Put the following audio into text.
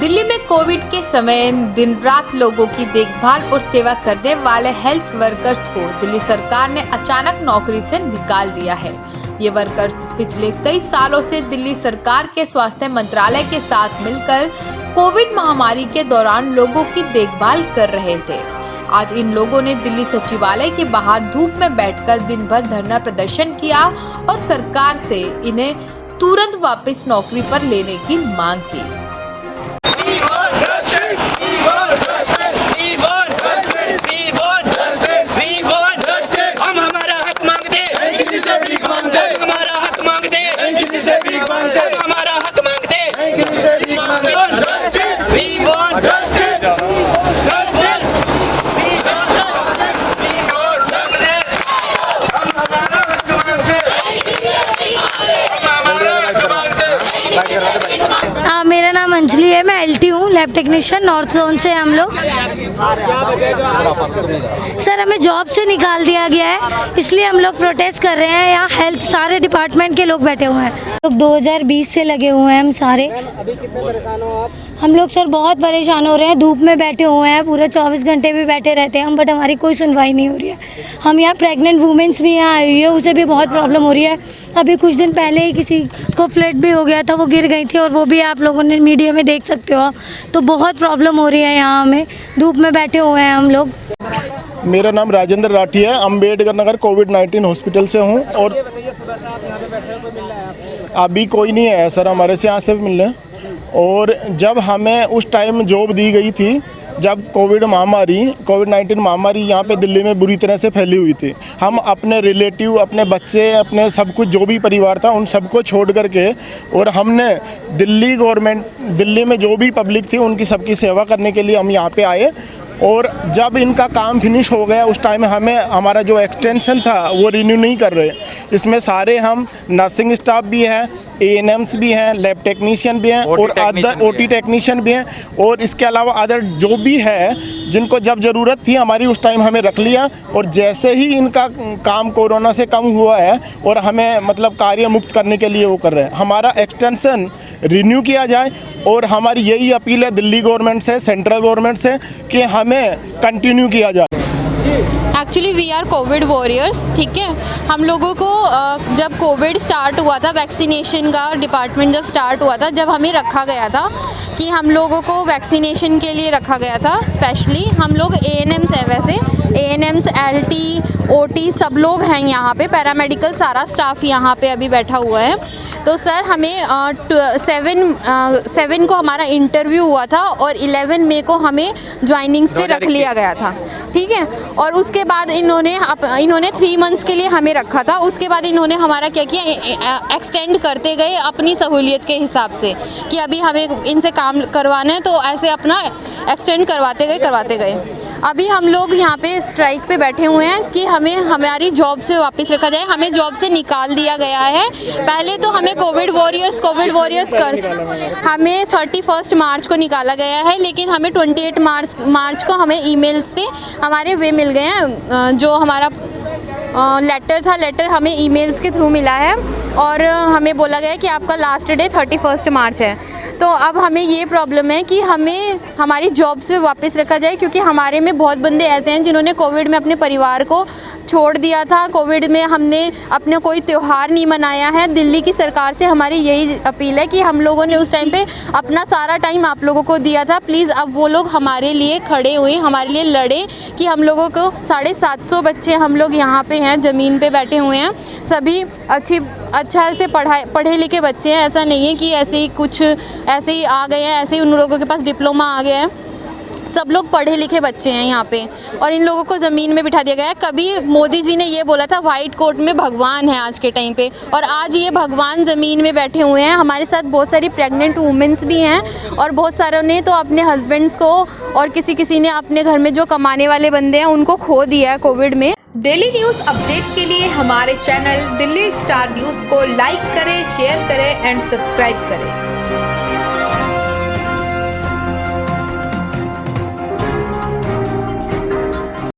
दिल्ली में कोविड के समय दिन रात लोगों की देखभाल और सेवा करने वाले हेल्थ वर्कर्स को दिल्ली सरकार ने अचानक नौकरी से निकाल दिया है। ये वर्कर्स पिछले कई सालों से दिल्ली सरकार के स्वास्थ्य मंत्रालय के साथ मिलकर कोविड महामारी के दौरान लोगों की देखभाल कर रहे थे। आज इन लोगों ने दिल्ली सचिवालय के बाहर धूप में बैठकर दिन भर धरना प्रदर्शन किया और सरकार से इन्हें तुरंत वापस नौकरी पर लेने की मांग की। मेरा नाम अंजलि है, मैं एलटी हूँ, लैब टेक्नीशियन, नॉर्थ जोन से हम लोग। सर हमें जॉब से निकाल दिया गया है, इसलिए हम लोग प्रोटेस्ट कर रहे हैं। यहाँ हेल्थ सारे डिपार्टमेंट के लोग बैठे हुए हैं। लोग 2020 से लगे हुए हैं हम सारे। अभी कितने परेशान हो आप? हम लोग सर बहुत परेशान हो रहे हैं, धूप में बैठे हुए हैं, पूरे 24 घंटे भी बैठे रहते हैं हम, बट हमारी कोई सुनवाई नहीं हो रही है। हम यहाँ प्रेग्नेंट वुमेन्स भी यहाँ आई हुई है, उसे भी बहुत प्रॉब्लम हो रही है। अभी कुछ दिन पहले ही किसी को फ्लड भी हो गया था, वो गिर गई थी, और वो भी आप लोगों ने मीडिया में देख सकते हो आप। तो बहुत प्रॉब्लम हो रही है यहाँ, हमें धूप में बैठे हुए हैं हम लोग। मेरा नाम राजेंद्र राठी है, अम्बेडकर नगर कोविड-19 हॉस्पिटल से हूँ। और अभी कोई नहीं आया सर हमारे से यहाँ से मिलने। और जब हमें उस टाइम जॉब दी गई थी, जब कोविड-19 महामारी यहाँ पे दिल्ली में बुरी तरह से फैली हुई थी, हम अपने रिलेटिव, अपने बच्चे, अपने सब कुछ जो भी परिवार था उन सबको छोड़ करके, और हमने दिल्ली में जो भी पब्लिक थी उनकी सबकी सेवा करने के लिए हम यहाँ पे आए। और जब इनका काम फिनिश हो गया उस टाइम हमें हमारा जो एक्सटेंशन था वो रिन्यू नहीं कर रहे। इसमें सारे हम नर्सिंग स्टाफ भी हैं, एएनएम्स भी हैं, लैब टेक्नीशियन भी हैं और अदर ओटी टेक्नीशियन भी हैं, और इसके अलावा अदर जो भी है जिनको जब ज़रूरत थी हमारी उस टाइम हमें रख लिया। और जैसे ही इनका काम कोरोना से कम हुआ है और हमें मतलब कार्य मुक्त करने के लिए वो कर रहे हैं, हमारा एक्सटेंशन रिन्यू किया जाए। और हमारी यही अपील है दिल्ली गवर्नमेंट से, सेंट्रल गवर्नमेंट से, कि हमें कंटिन्यू किया जाए। Actually we are Covid warriors, ठीक है। हम लोगों को जब कोविड स्टार्ट हुआ था, वैक्सीनेशन का डिपार्टमेंट जब स्टार्ट हुआ था, जब हमें रखा गया था कि हम लोगों को वैक्सीनेशन के लिए रखा गया था। स्पेशली हम लोग एएनएम्स है, वैसे एएनएम्स, एलटी, ओटी सब लोग हैं यहाँ पे, पैरामेडिकल सारा स्टाफ यहाँ पे अभी बैठा हुआ है। तो सर हमें 7 को हमारा इंटरव्यू हुआ था और 11 मई को हमें ज्वाइनिंग्स पे रख लिया गया था, ठीक है। और उसके बाद इन्होंने 3 मंथ्स के लिए हमें रखा था। उसके बाद इन्होंने हमारा क्या किया, एक्सटेंड करते गए अपनी सहूलियत के हिसाब से, कि अभी हमें इनसे काम करवाना है, तो ऐसे अपना एक्सटेंड करवाते गए। अभी हम लोग यहाँ पे स्ट्राइक पे बैठे हुए हैं कि हमें हमारी जॉब से वापस रखा जाए। हमें जॉब से निकाल दिया गया है। पहले तो हमें कोविड वॉरियर्स कर हमें 31 मार्च को निकाला गया है, लेकिन हमें 28 मार्च को हमें ईमेल्स पे हमारे वे मिल गए हैं। जो हमारा लेटर हमें ईमेल्स के थ्रू मिला है, और हमें बोला गया है कि आपका लास्ट डे 31 मार्च है। तो अब हमें ये प्रॉब्लम है कि हमें हमारी जॉब से वापस रखा जाए, क्योंकि हमारे में बहुत बंदे ऐसे हैं जिन्होंने कोविड में अपने परिवार को छोड़ दिया था। कोविड में हमने अपने कोई त्यौहार नहीं मनाया है। दिल्ली की सरकार से हमारी यही अपील है कि हम लोगों ने उस टाइम पे अपना सारा टाइम आप लोगों को दिया था, प्लीज़ अब वो लोग हमारे लिए खड़े हुए, हमारे लिए लड़े, कि हम लोगों को 750 बच्चे हम लोग यहाँ पे हैं, ज़मीन पे बैठे हुए हैं। सभी अच्छा से पढ़े लिखे बच्चे हैं, ऐसा नहीं है कि ऐसे ही आ गए हैं, ऐसे ही उन लोगों के पास डिप्लोमा आ गया है। सब लोग पढ़े लिखे बच्चे हैं यहाँ पे, और इन लोगों को ज़मीन में बिठा दिया गया है। कभी मोदी जी ने ये बोला था व्हाइट कोट में भगवान है आज के टाइम पे, और आज ये भगवान ज़मीन में बैठे हुए हैं। हमारे साथ बहुत सारी प्रेग्नेंट वुमेन्स भी हैं, और बहुत सारों ने तो अपने हस्बैंड्स को, और किसी ने अपने घर में जो कमाने वाले बंदे हैं उनको खो दिया है कोविड में। डेली न्यूज अपडेट के लिए हमारे चैनल दिल्ली स्टार न्यूज को लाइक करें, शेयर करें एंड सब्सक्राइब करें।